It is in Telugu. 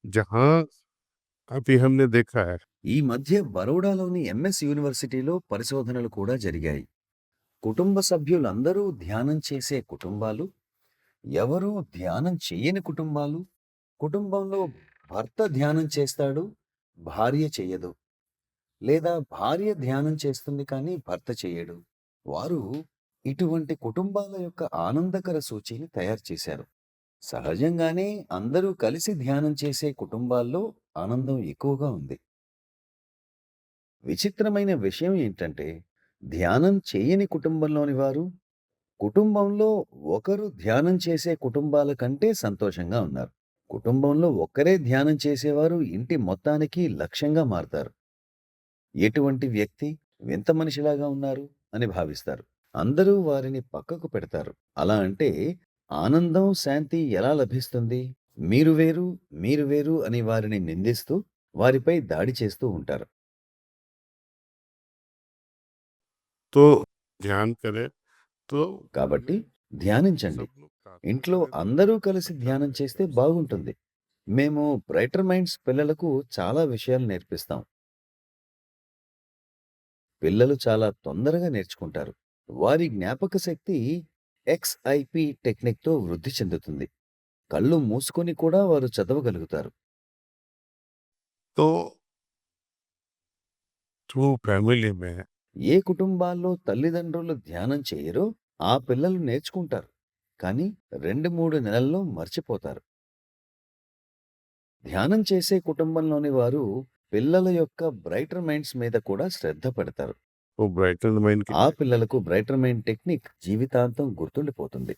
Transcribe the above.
जहाँ अभी हमने देखा है। ఈ మధ్య బరోడాలోని ఎంఎస్ యూనివర్సిటీలో పరిశోధనలు కూడా జరిగాయి. కుటుంబ సభ్యులందరూ ధ్యానం చేసే కుటుంబాలు, ఎవరూ ధ్యానం చెయ్యని కుటుంబాలు, కుటుంబంలో భర్త ధ్యానం చేస్తాడు, భార్య చెయ్యదు. లేదా భార్య ధ్యానం చేస్తుంది కానీ భర్త చెయ్యడు. వారు ఇటువంటి కుటుంబాల యొక్క ఆనందకర సూచీని తయారు చేశారు. సహజంగానే అందరూ కలిసి ధ్యానం చేసే కుటుంబాల్లో ఆనందం ఎక్కువగా ఉంది. విచిత్రమైన విషయం ఏంటంటే, ధ్యానం చేయని కుటుంబంలోని వారు, కుటుంబంలో ఒకరు ధ్యానం చేసే కుటుంబాల కంటే సంతోషంగా ఉన్నారు. కుటుంబంలో ఒక్కరే ధ్యానం చేసేవారు ఇంటి మొత్తానికి లక్ష్యంగా మారతారు. ఎటువంటి వ్యక్తి వింత మనిషిలాగా ఉన్నారు అని భావిస్తారు. అందరూ వారిని పక్కకు పెడతారు. అలా అంటే ఆనందం, శాంతి ఎలా లభిస్తుంది? మీరు వేరు, మీరు వేరు అని వారిని నిందిస్తూ, వారిపై దాడి చేస్తూ ఉంటారు. तो ध्यान करें तो కాబట్టి ధ్యానించండి. सब लोग साथ में ఇంట్లో करें तो అందరూ కలిసి अच्छा ధ్యానం रहेगा చేస్తే और బాగుంటుంది. మేము బ్రైటర్ మైండ్స్ పిల్లలకు చాలా విషయాలు నేర్పిస్తాం. పిల్లలు చాలా తొందరగా నేర్చుకుంటారు. వారి జ్ఞాపక శక్తి ఎక్స్ఐపి టెక్నిక్‌తో వృద్ధి చెందుతుంది. కళ్ళు మూసుకొని కూడా వారు చదవగలుగుతారు. तो जो फैमिली में ఏ కుటుంబాల్లో తల్లిదండ్రులు ధ్యానం చేయరో ఆ పిల్లలు నేర్చుకుంటారు. కానీ 2, 3 నెలల్లో మర్చిపోతారు. ధ్యానం చేసే కుటుంబంలోని వారు పిల్లల యొక్క బ్రైటర్ మైండ్స్ మీద కూడా శ్రద్ధ పెడతారు. वो ब्राइटन माइंड की ఆ टेक्निक పిల్లలకు బ్రైటర్ మైండ్ టెక్నిక్ జీవితాంతం గుర్తుండిపోతుంది.